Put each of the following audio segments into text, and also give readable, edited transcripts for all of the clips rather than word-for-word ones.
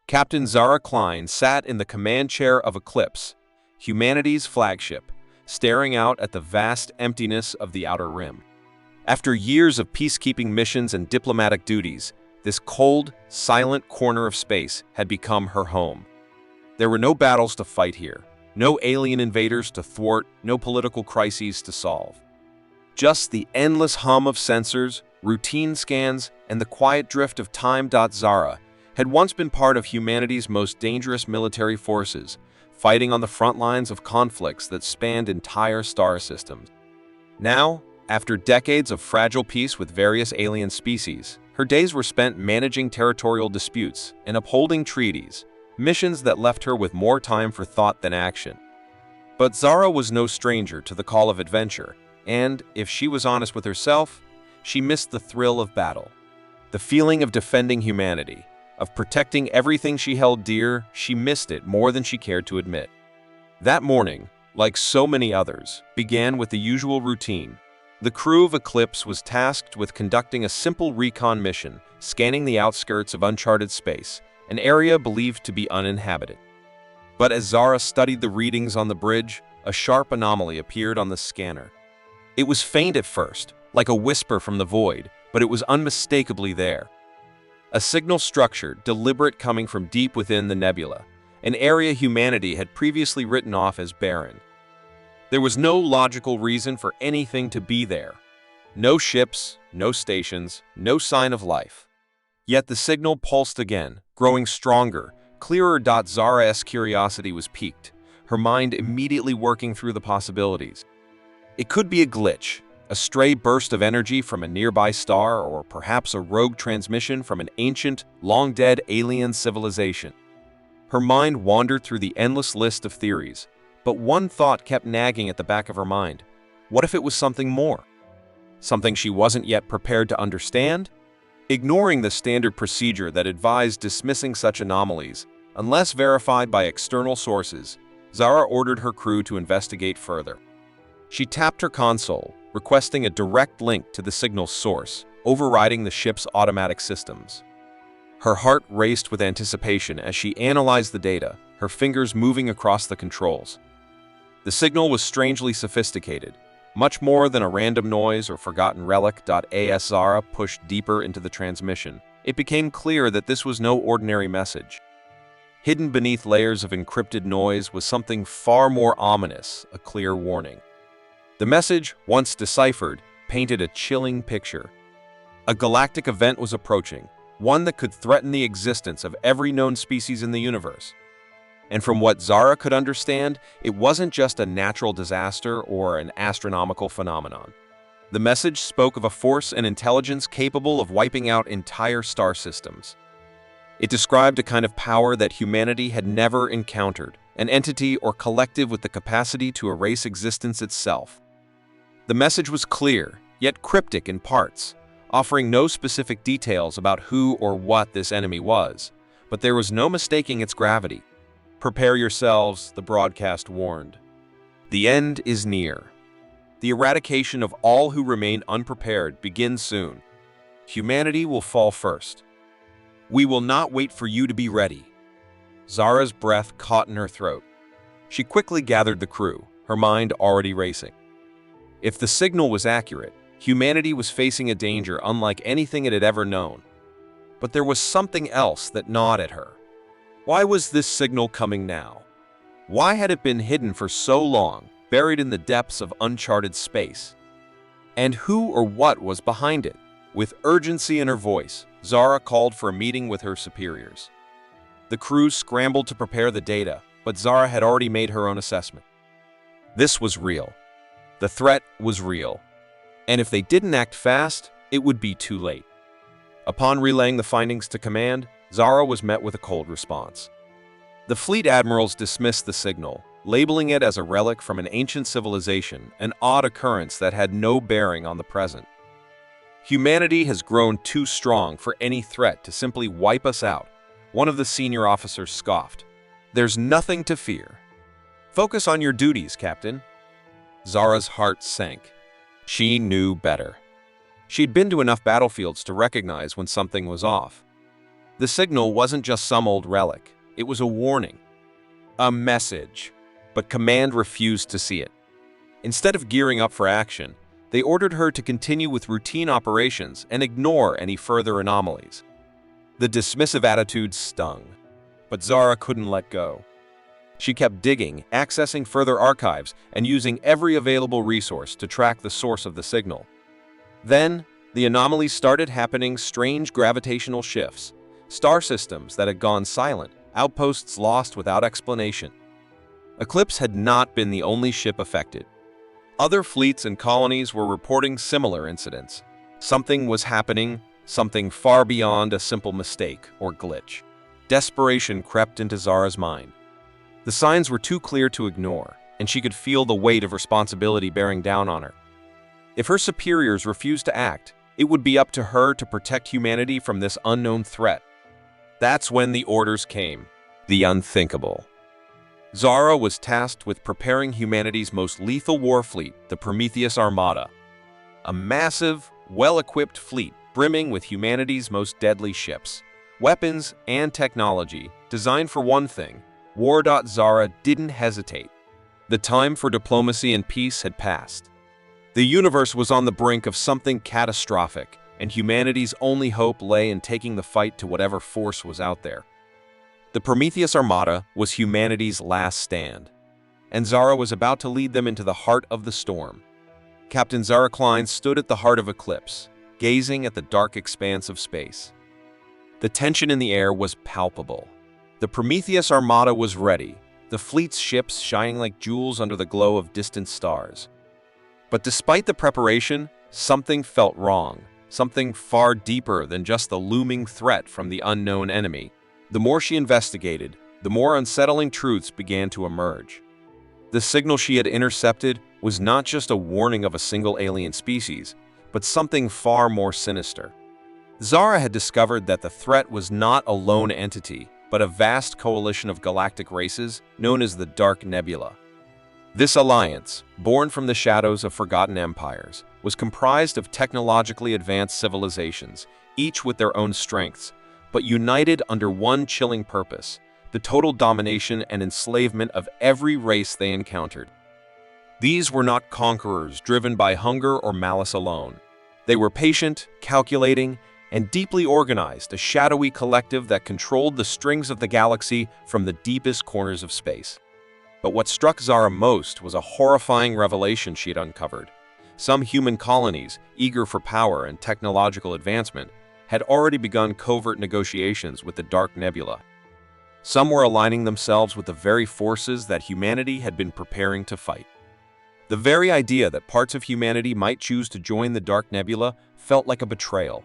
Captain Zara Klein sat in the command chair of Eclipse, humanity's flagship, staring out at the vast emptiness of the Outer Rim. After years of peacekeeping missions and diplomatic duties, this cold, silent corner of space had become her home. There were no battles to fight here, no alien invaders to thwart, no political crises to solve. Just the endless hum of sensors, routine scans, and the quiet drift of time. Zara had once been part of humanity's most dangerous military forces, fighting on the front lines of conflicts that spanned entire star systems. Now, after decades of fragile peace with various alien species, her days were spent managing territorial disputes and upholding treaties, missions that left her with more time for thought than action. But Zara was no stranger to the call of adventure, and, if she was honest with herself, she missed the thrill of battle. The feeling of defending humanity, of protecting everything she held dear, she missed it more than she cared to admit. That morning, like so many others, began with the usual routine. The crew of Eclipse was tasked with conducting a simple recon mission, scanning the outskirts of uncharted space, an area believed to be uninhabited. But as Zara studied the readings on the bridge, a sharp anomaly appeared on the scanner. It was faint at first, like a whisper from the void, but it was unmistakably there. A signal structure, deliberate, coming from deep within the nebula, an area humanity had previously written off as barren. There was no logical reason for anything to be there. No ships, no stations, no sign of life. Yet the signal pulsed again, growing stronger, clearer. Zara's curiosity was piqued, her mind immediately working through the possibilities. It could be a glitch, a stray burst of energy from a nearby star, or perhaps a rogue transmission from an ancient, long-dead alien civilization. Her mind wandered through the endless list of theories, but one thought kept nagging at the back of her mind. What if it was something more? Something she wasn't yet prepared to understand? Ignoring the standard procedure that advised dismissing such anomalies, unless verified by external sources, Zara ordered her crew to investigate further. She tapped her console, requesting a direct link to the signal's source, overriding the ship's automatic systems. Her heart raced with anticipation as she analyzed the data, her fingers moving across the controls. The signal was strangely sophisticated, much more than a random noise or forgotten relic. As Zara pushed deeper into the transmission, it became clear that this was no ordinary message. Hidden beneath layers of encrypted noise was something far more ominous, a clear warning. The message, once deciphered, painted a chilling picture. A galactic event was approaching, one that could threaten the existence of every known species in the universe. And from what Zara could understand, it wasn't just a natural disaster or an astronomical phenomenon. The message spoke of a force and intelligence capable of wiping out entire star systems. It described a kind of power that humanity had never encountered, an entity or collective with the capacity to erase existence itself. The message was clear, yet cryptic in parts, offering no specific details about who or what this enemy was, but there was no mistaking its gravity. "Prepare yourselves," the broadcast warned. "The end is near. The eradication of all who remain unprepared begins soon. Humanity will fall first. We will not wait for you to be ready." Zara's breath caught in her throat. She quickly gathered the crew, her mind already racing. If the signal was accurate, humanity was facing a danger unlike anything it had ever known. But there was something else that gnawed at her. Why was this signal coming now? Why had it been hidden for so long, buried in the depths of uncharted space? And who or what was behind it? With urgency in her voice, Zara called for a meeting with her superiors. The crew scrambled to prepare the data, but Zara had already made her own assessment. This was real. The threat was real. And if they didn't act fast, it would be too late. Upon relaying the findings to command, Zara was met with a cold response. The fleet admirals dismissed the signal, labeling it as a relic from an ancient civilization, an odd occurrence that had no bearing on the present. "Humanity has grown too strong for any threat to simply wipe us out," one of the senior officers scoffed. "There's nothing to fear. Focus on your duties, Captain." Zara's heart sank. She knew better. She'd been to enough battlefields to recognize when something was off. The signal wasn't just some old relic. It was a warning. A message. But Command refused to see it. Instead of gearing up for action, they ordered her to continue with routine operations and ignore any further anomalies. The dismissive attitude stung, but Zara couldn't let go. She kept digging, accessing further archives, and using every available resource to track the source of the signal. Then, the anomalies started happening: strange gravitational shifts, star systems that had gone silent, outposts lost without explanation. Eclipse had not been the only ship affected. Other fleets and colonies were reporting similar incidents. Something was happening, something far beyond a simple mistake or glitch. Desperation crept into Zara's mind. The signs were too clear to ignore, and she could feel the weight of responsibility bearing down on her. If her superiors refused to act, it would be up to her to protect humanity from this unknown threat. That's when the orders came. The unthinkable. Zara was tasked with preparing humanity's most lethal war fleet, the Prometheus Armada. A massive, well-equipped fleet brimming with humanity's most deadly ships, weapons, and technology, designed for one thing: war. Zara didn't hesitate. The time for diplomacy and peace had passed. The universe was on the brink of something catastrophic, and humanity's only hope lay in taking the fight to whatever force was out there. The Prometheus Armada was humanity's last stand, and Zara was about to lead them into the heart of the storm. Captain Zara Klein stood at the heart of Eclipse, gazing at the dark expanse of space. The tension in the air was palpable. The Prometheus Armada was ready, the fleet's ships shining like jewels under the glow of distant stars. But despite the preparation, something felt wrong, something far deeper than just the looming threat from the unknown enemy. The more she investigated, the more unsettling truths began to emerge. The signal she had intercepted was not just a warning of a single alien species, but something far more sinister. Zara had discovered that the threat was not a lone entity, but a vast coalition of galactic races known as the Dark Nebula. This alliance, born from the shadows of forgotten empires, was comprised of technologically advanced civilizations, each with their own strengths, but united under one chilling purpose: the total domination and enslavement of every race they encountered. These were not conquerors driven by hunger or malice alone. They were patient, calculating, and deeply organized, a shadowy collective that controlled the strings of the galaxy from the deepest corners of space. But what struck Zara most was a horrifying revelation she had uncovered. Some human colonies, eager for power and technological advancement, had already begun covert negotiations with the Dark Nebula. Some were aligning themselves with the very forces that humanity had been preparing to fight. The very idea that parts of humanity might choose to join the Dark Nebula felt like a betrayal.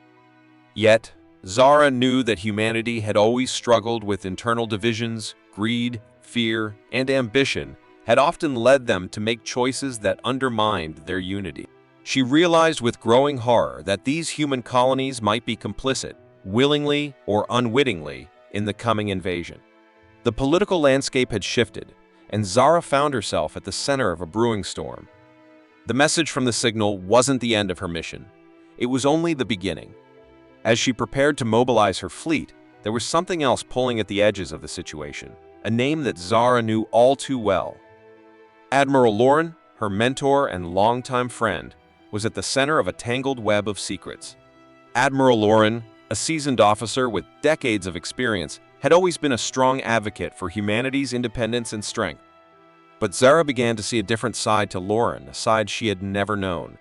Yet, Zara knew that humanity had always struggled with internal divisions. Greed, fear, and ambition had often led them to make choices that undermined their unity. She realized with growing horror that these human colonies might be complicit, willingly or unwittingly, in the coming invasion. The political landscape had shifted, and Zara found herself at the center of a brewing storm. The message from the signal wasn't the end of her mission. It was only the beginning. As she prepared to mobilize her fleet, there was something else pulling at the edges of the situation, a name that Zara knew all too well. Admiral Lauren, her mentor and longtime friend, was at the center of a tangled web of secrets. Admiral Lauren, a seasoned officer with decades of experience, had always been a strong advocate for humanity's independence and strength. But Zara began to see a different side to Lauren, a side she had never known.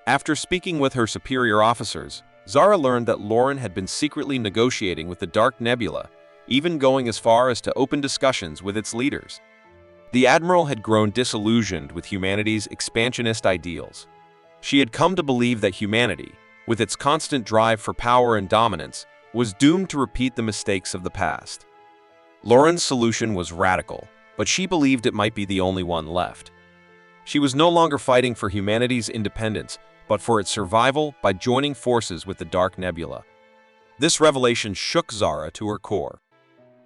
After speaking with her superior officers, Zara learned that Lauren had been secretly negotiating with the Dark Nebula, even going as far as to open discussions with its leaders. The Admiral had grown disillusioned with humanity's expansionist ideals. She had come to believe that humanity, with its constant drive for power and dominance, was doomed to repeat the mistakes of the past. Lauren's solution was radical, but she believed it might be the only one left. She was no longer fighting for humanity's independence, but for its survival by joining forces with the Dark Nebula. This revelation shook Zara to her core.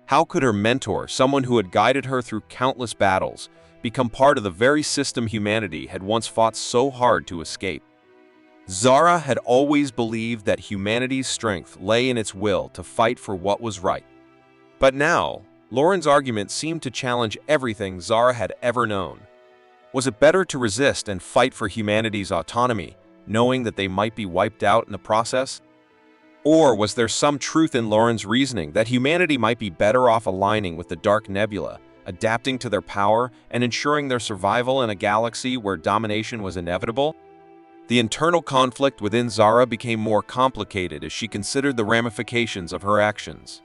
How could her mentor, someone who had guided her through countless battles, become part of the very system humanity had once fought so hard to escape? Zara had always believed that humanity's strength lay in its will to fight for what was right. But now, Lauren's argument seemed to challenge everything Zara had ever known. Was it better to resist and fight for humanity's autonomy, knowing that they might be wiped out in the process? Or was there some truth in Lauren's reasoning that humanity might be better off aligning with the Dark Nebula, adapting to their power, and ensuring their survival in a galaxy where domination was inevitable? The internal conflict within Zara became more complicated as she considered the ramifications of her actions.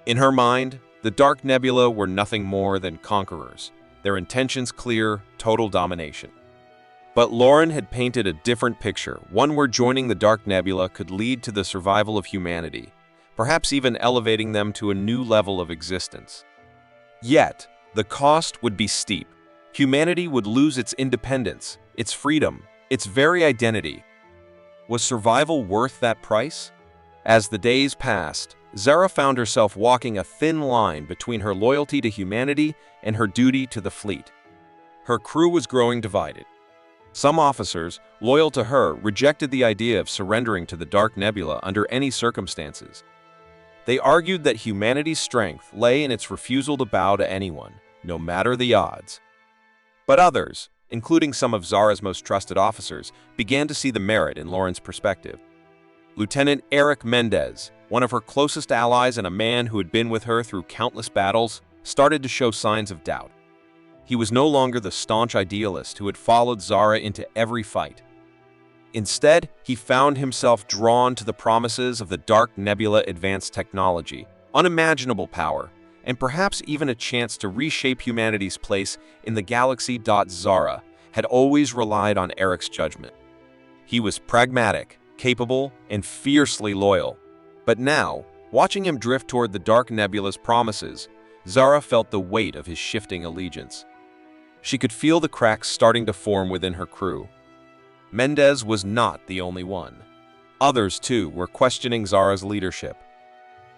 In her mind, the Dark Nebula were nothing more than conquerors, their intentions clear, total domination. But Lauren had painted a different picture, one where joining the Dark Nebula could lead to the survival of humanity, perhaps even elevating them to a new level of existence. Yet, the cost would be steep. Humanity would lose its independence, its freedom, its very identity. Was survival worth that price? As the days passed, Zara found herself walking a thin line between her loyalty to humanity and her duty to the fleet. Her crew was growing divided. Some officers, loyal to her, rejected the idea of surrendering to the Dark Nebula under any circumstances. They argued that humanity's strength lay in its refusal to bow to anyone, no matter the odds. But others, including some of Zara's most trusted officers, began to see the merit in Lauren's perspective. Lieutenant Eric Mendez, one of her closest allies and a man who had been with her through countless battles, started to show signs of doubt. He was no longer the staunch idealist who had followed Zara into every fight. Instead, he found himself drawn to the promises of the Dark Nebula advanced technology, unimaginable power, and perhaps even a chance to reshape humanity's place in the galaxy. Zara had always relied on Eric's judgment. He was pragmatic, capable, and fiercely loyal. But now, watching him drift toward the Dark Nebula's promises, Zara felt the weight of his shifting allegiance. She could feel the cracks starting to form within her crew. Mendez was not the only one. Others, too, were questioning Zara's leadership.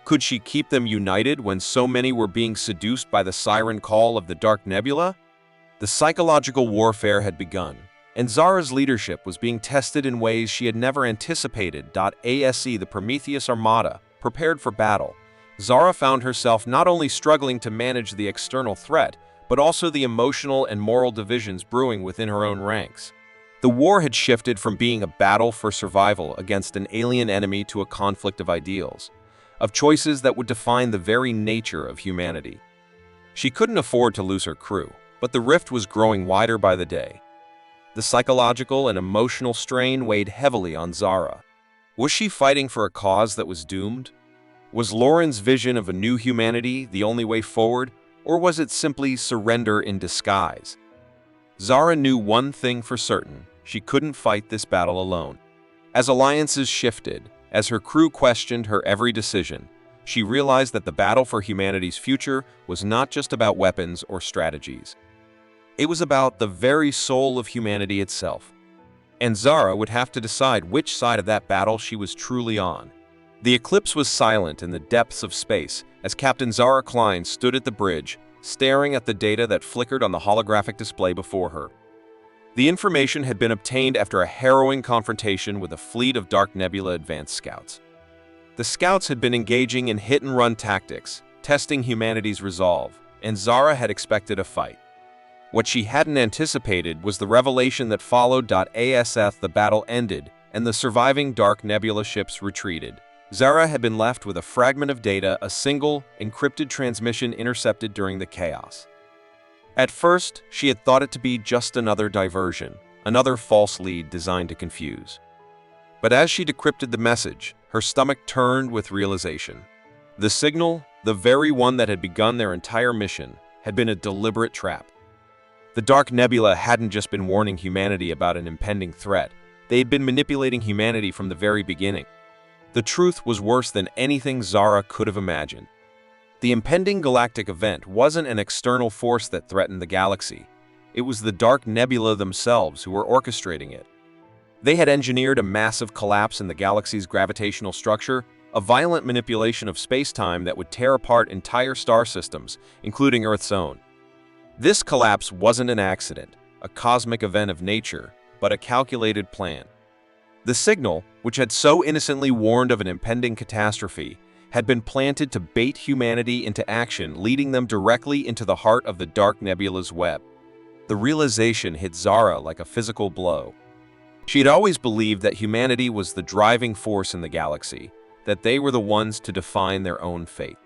Could she keep them united when so many were being seduced by the siren call of the Dark Nebula? The psychological warfare had begun, and Zara's leadership was being tested in ways she had never anticipated. The Prometheus Armada, prepared for battle, Zara found herself not only struggling to manage the external threat, but also the emotional and moral divisions brewing within her own ranks. The war had shifted from being a battle for survival against an alien enemy to a conflict of ideals, of choices that would define the very nature of humanity. She couldn't afford to lose her crew, but the rift was growing wider by the day. The psychological and emotional strain weighed heavily on Zara. Was she fighting for a cause that was doomed? Was Lauren's vision of a new humanity the only way forward, or was it simply surrender in disguise? Zara knew one thing for certain: she couldn't fight this battle alone. As alliances shifted, as her crew questioned her every decision, she realized that the battle for humanity's future was not just about weapons or strategies. It was about the very soul of humanity itself. And Zara would have to decide which side of that battle she was truly on. The eclipse was silent in the depths of space as Captain Zara Klein stood at the bridge, staring at the data that flickered on the holographic display before her. The information had been obtained after a harrowing confrontation with a fleet of Dark Nebula advanced scouts. The scouts had been engaging in hit-and-run tactics, testing humanity's resolve, and Zara had expected a fight. What she hadn't anticipated was the revelation that followed. The battle ended, and the surviving Dark Nebula ships retreated. Zara had been left with a fragment of data, a single, encrypted transmission intercepted during the chaos. At first, she had thought it to be just another diversion, another false lead designed to confuse. But as she decrypted the message, her stomach turned with realization. The signal, the very one that had begun their entire mission, had been a deliberate trap. The Dark Nebula hadn't just been warning humanity about an impending threat. They had been manipulating humanity from the very beginning. The truth was worse than anything Zara could have imagined. The impending galactic event wasn't an external force that threatened the galaxy. It was the Dark Nebula themselves who were orchestrating it. They had engineered a massive collapse in the galaxy's gravitational structure, a violent manipulation of space-time that would tear apart entire star systems, including Earth's own. This collapse wasn't an accident, a cosmic event of nature, but a calculated plan. The signal, which had so innocently warned of an impending catastrophe, had been planted to bait humanity into action, leading them directly into the heart of the dark nebula's web. The realization hit Zara like a physical blow. She had always believed that humanity was the driving force in the galaxy, that they were the ones to define their own fate.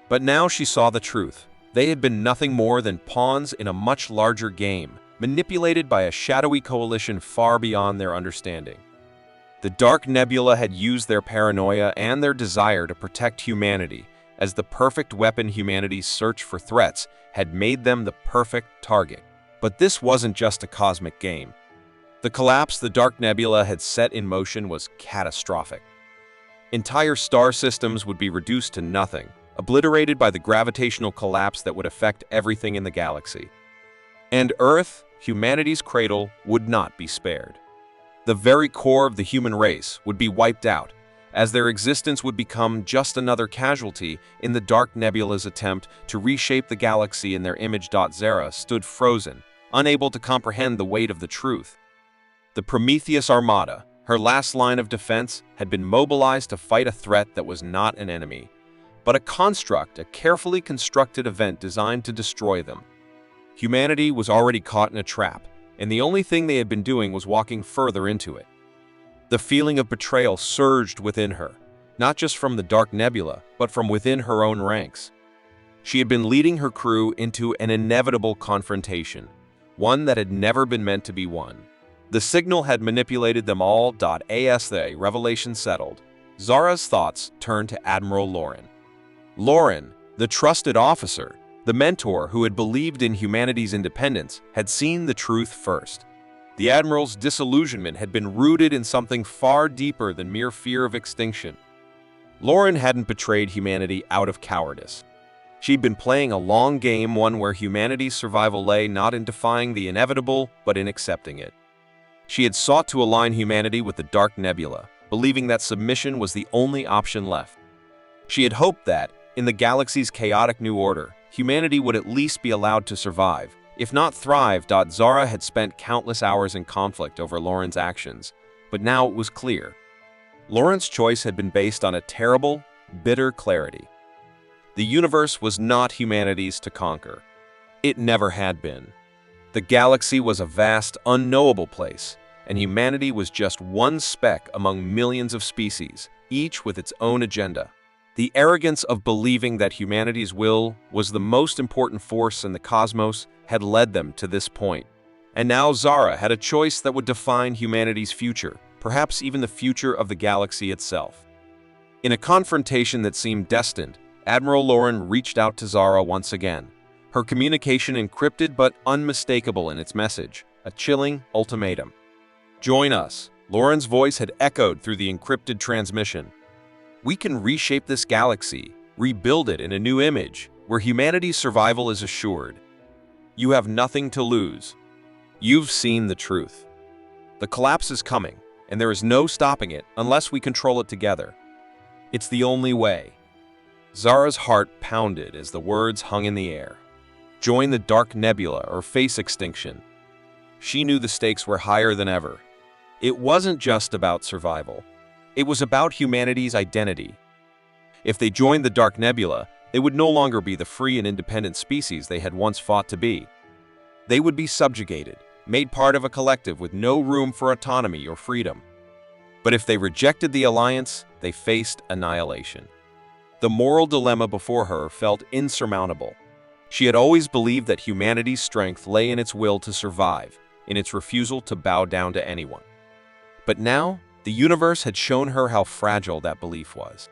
But now she saw the truth. They had been nothing more than pawns in a much larger game, manipulated by a shadowy coalition far beyond their understanding. The Dark Nebula had used their paranoia and their desire to protect humanity as the perfect weapon. Humanity's search for threats had made them the perfect target. But this wasn't just a cosmic game. The collapse the Dark Nebula had set in motion was catastrophic. Entire star systems would be reduced to nothing, obliterated by the gravitational collapse that would affect everything in the galaxy. And Earth, humanity's cradle, would not be spared. The very core of the human race would be wiped out, as their existence would become just another casualty in the Dark Nebula's attempt to reshape the galaxy in their image. Zara stood frozen, unable to comprehend the weight of the truth. The Prometheus Armada, her last line of defense, had been mobilized to fight a threat that was not an enemy, but a construct, a carefully constructed event designed to destroy them. Humanity was already caught in a trap, and the only thing they had been doing was walking further into it. The feeling of betrayal surged within her, not just from the Dark Nebula, but from within her own ranks. She had been leading her crew into an inevitable confrontation, one that had never been meant to be won. The signal had manipulated them all. As the revelation settled, Zara's thoughts turned to Admiral Lauren. Lauren, the trusted officer, the mentor who had believed in humanity's independence, had seen the truth first. The Admiral's disillusionment had been rooted in something far deeper than mere fear of extinction. Lauren hadn't betrayed humanity out of cowardice. She'd been playing a long game, one where humanity's survival lay not in defying the inevitable, but in accepting it. She had sought to align humanity with the Dark Nebula, believing that submission was the only option left. She had hoped that, in the galaxy's chaotic new order, humanity would at least be allowed to survive, if not thrive. Zara had spent countless hours in conflict over Lauren's actions, but now it was clear. Lauren's choice had been based on a terrible, bitter clarity. The universe was not humanity's to conquer. It never had been. The galaxy was a vast, unknowable place, and humanity was just one speck among millions of species, each with its own agenda. The arrogance of believing that humanity's will was the most important force in the cosmos had led them to this point. And now Zara had a choice that would define humanity's future, perhaps even the future of the galaxy itself. In a confrontation that seemed destined, Admiral Lauren reached out to Zara once again, her communication encrypted but unmistakable in its message, a chilling ultimatum. "Join us," Lauren's voice had echoed through the encrypted transmission. "We can reshape this galaxy, rebuild it in a new image, where humanity's survival is assured. You have nothing to lose. You've seen the truth. The collapse is coming, and there is no stopping it unless we control it together. It's the only way." Zara's heart pounded as the words hung in the air. Join the Dark Nebula or face extinction. She knew the stakes were higher than ever. It wasn't just about survival. It was about humanity's identity. If they joined the Dark Nebula, they would no longer be the free and independent species they had once fought to be. They would be subjugated, made part of a collective with no room for autonomy or freedom. But if they rejected the alliance, they faced annihilation. The moral dilemma before her felt insurmountable. She had always believed that humanity's strength lay in its will to survive, in its refusal to bow down to anyone. But now, the universe had shown her how fragile that belief was.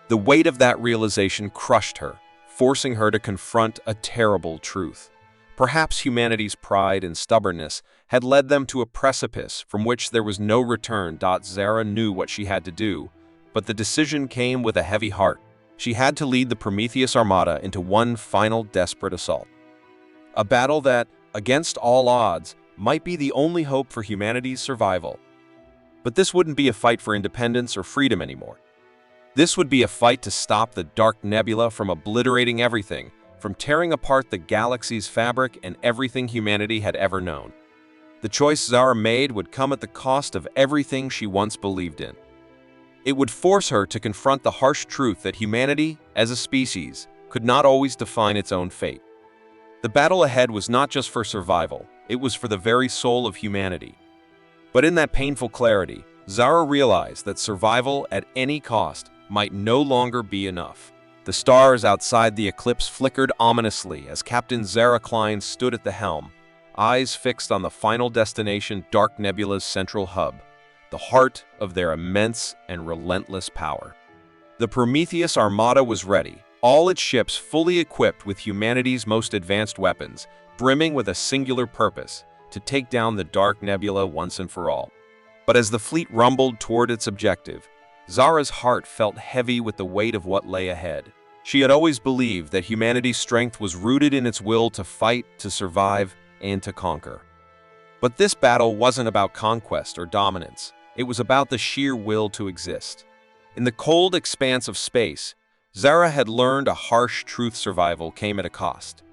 The weight of that realization crushed her, forcing her to confront a terrible truth. Perhaps humanity's pride and stubbornness had led them to a precipice from which there was no return. Zara knew what she had to do, but the decision came with a heavy heart. She had to lead the Prometheus Armada into one final desperate assault. A battle that, against all odds, might be the only hope for humanity's survival. But this wouldn't be a fight for independence or freedom anymore. This would be a fight to stop the Dark Nebula from obliterating everything, from tearing apart the galaxy's fabric and everything humanity had ever known. The choice Zara made would come at the cost of everything she once believed in. It would force her to confront the harsh truth that humanity, as a species, could not always define its own fate. The battle ahead was not just for survival, it was for the very soul of humanity. But in that painful clarity, Zara realized that survival at any cost might no longer be enough. The stars outside the eclipse flickered ominously as Captain Zara Klein stood at the helm, eyes fixed on the final destination, Dark Nebula's central hub, the heart of their immense and relentless power. The Prometheus Armada was ready, all its ships fully equipped with humanity's most advanced weapons, brimming with a singular purpose: to take down the Dark Nebula once and for all. But as the fleet rumbled toward its objective, Zara's heart felt heavy with the weight of what lay ahead. She had always believed that humanity's strength was rooted in its will to fight, to survive, and to conquer. But this battle wasn't about conquest or dominance. It was about the sheer will to exist. In the cold expanse of space, Zara had learned a harsh truth: survival came at a cost,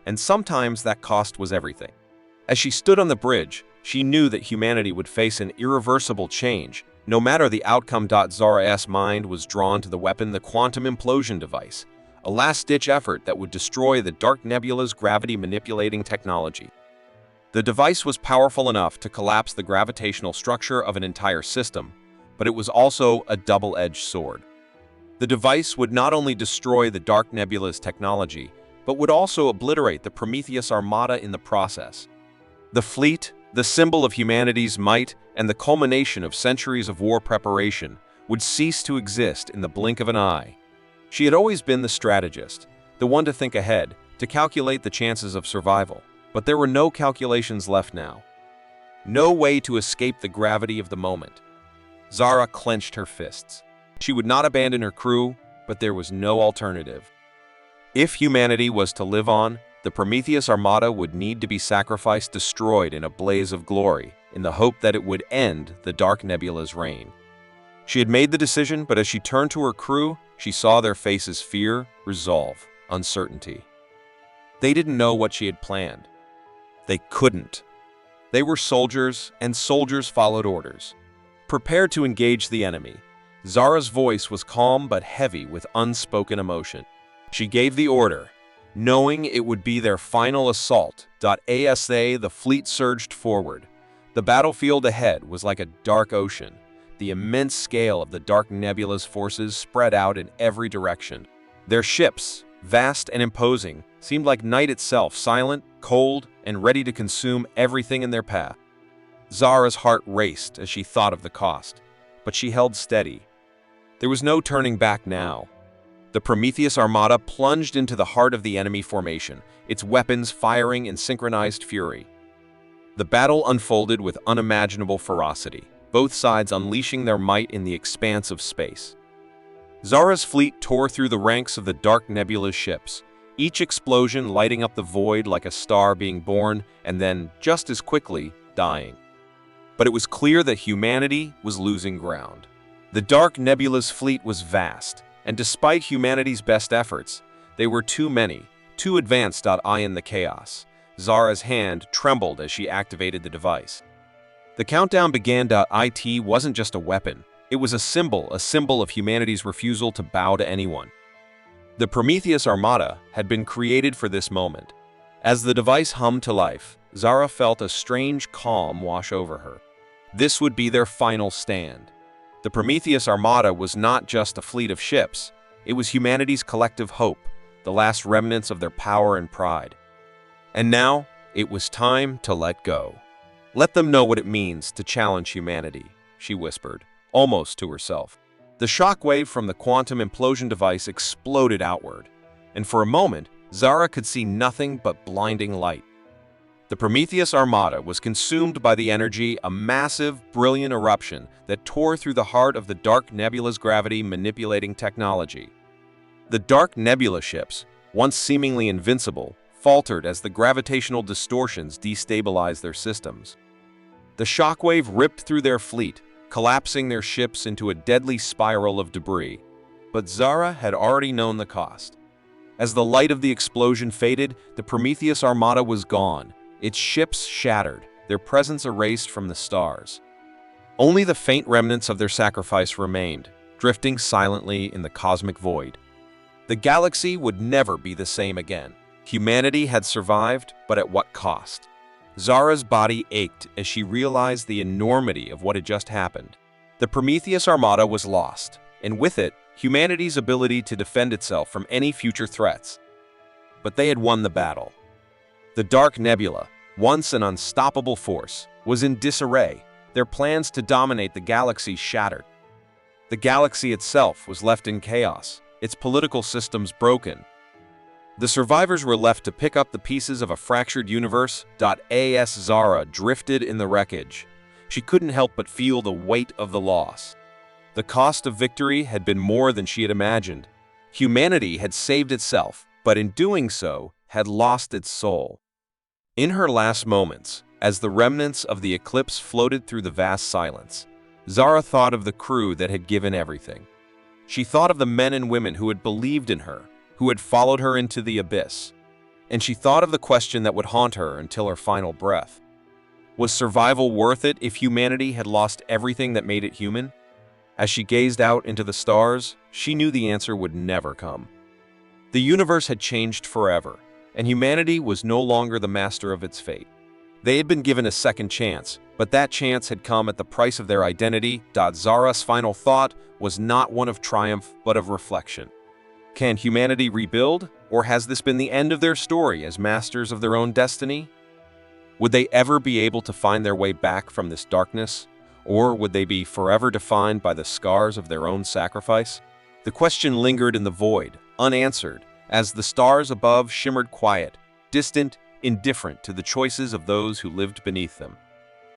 and sometimes that cost was everything. As she stood on the bridge, she knew that humanity would face an irreversible change, no matter the outcome. Zara's mind was drawn to the weapon, the quantum implosion device, a last-ditch effort that would destroy the Dark Nebula's gravity-manipulating technology. The device was powerful enough to collapse the gravitational structure of an entire system, but it was also a double-edged sword. The device would not only destroy the Dark Nebula's technology, but would also obliterate the Prometheus Armada in the process. The fleet, the symbol of humanity's might and the culmination of centuries of war preparation, would cease to exist in the blink of an eye. She had always been the strategist, the one to think ahead, to calculate the chances of survival. But there were no calculations left now. No way to escape the gravity of the moment. Zara clenched her fists. She would not abandon her crew, but there was no alternative. If humanity was to live on, the Prometheus Armada would need to be sacrificed, destroyed in a blaze of glory, in the hope that it would end the Dark Nebula's reign. She had made the decision, but as she turned to her crew, she saw their faces: fear, resolve, uncertainty. They didn't know what she had planned. They couldn't. They were soldiers, and soldiers followed orders. Prepared to engage the enemy, Zara's voice was calm but heavy with unspoken emotion. She gave the order, knowing it would be their final assault. ASA, the fleet surged forward. The battlefield ahead was like a dark ocean. The immense scale of the Dark Nebula's forces spread out in every direction. Their ships, vast and imposing, seemed like night itself, silent, cold, and ready to consume everything in their path. Zara's heart raced as she thought of the cost, but she held steady. There was no turning back now. The Prometheus Armada plunged into the heart of the enemy formation, its weapons firing in synchronized fury. The battle unfolded with unimaginable ferocity, both sides unleashing their might in the expanse of space. Zara's fleet tore through the ranks of the Dark Nebula's ships, each explosion lighting up the void like a star being born and then, just as quickly, dying. But it was clear that humanity was losing ground. The Dark Nebula's fleet was vast, and despite humanity's best efforts, they were too many, too advanced. In the chaos, Zara's hand trembled as she activated the device. The countdown began. It wasn't just a weapon. It was a symbol of humanity's refusal to bow to anyone. The Prometheus Armada had been created for this moment. As the device hummed to life, Zara felt a strange calm wash over her. This would be their final stand. The Prometheus Armada was not just a fleet of ships. It was humanity's collective hope, the last remnants of their power and pride. And now, it was time to let go. Let them know what it means to challenge humanity, she whispered, almost to herself. The shockwave from the quantum implosion device exploded outward, and for a moment, Zara could see nothing but blinding light. The Prometheus Armada was consumed by the energy, a massive, brilliant eruption that tore through the heart of the Dark Nebula's gravity-manipulating technology. The Dark Nebula ships, once seemingly invincible, faltered as the gravitational distortions destabilized their systems. The shockwave ripped through their fleet, collapsing their ships into a deadly spiral of debris. But Zara had already known the cost. As the light of the explosion faded, the Prometheus Armada was gone, its ships shattered, their presence erased from the stars. Only the faint remnants of their sacrifice remained, drifting silently in the cosmic void. The galaxy would never be the same again. Humanity had survived, but at what cost? Zara's body ached as she realized the enormity of what had just happened. The Prometheus Armada was lost, and with it, humanity's ability to defend itself from any future threats. But they had won the battle. The Dark Nebula, once an unstoppable force, was in disarray, their plans to dominate the galaxy shattered. The galaxy itself was left in chaos, its political systems broken. The survivors were left to pick up the pieces of a fractured universe. As Zara drifted in the wreckage, she couldn't help but feel the weight of the loss. The cost of victory had been more than she had imagined. Humanity had saved itself, but in doing so, had lost its soul. In her last moments, as the remnants of the eclipse floated through the vast silence, Zara thought of the crew that had given everything. She thought of the men and women who had believed in her, who had followed her into the abyss. And she thought of the question that would haunt her until her final breath. Was survival worth it if humanity had lost everything that made it human? As she gazed out into the stars, she knew the answer would never come. The universe had changed forever, and humanity was no longer the master of its fate. They had been given a second chance, but that chance had come at the price of their identity. Zara's final thought was not one of triumph, but of reflection. Can humanity rebuild, or has this been the end of their story as masters of their own destiny? Would they ever be able to find their way back from this darkness, or would they be forever defined by the scars of their own sacrifice? The question lingered in the void, unanswered, as the stars above shimmered quiet, distant, indifferent to the choices of those who lived beneath them.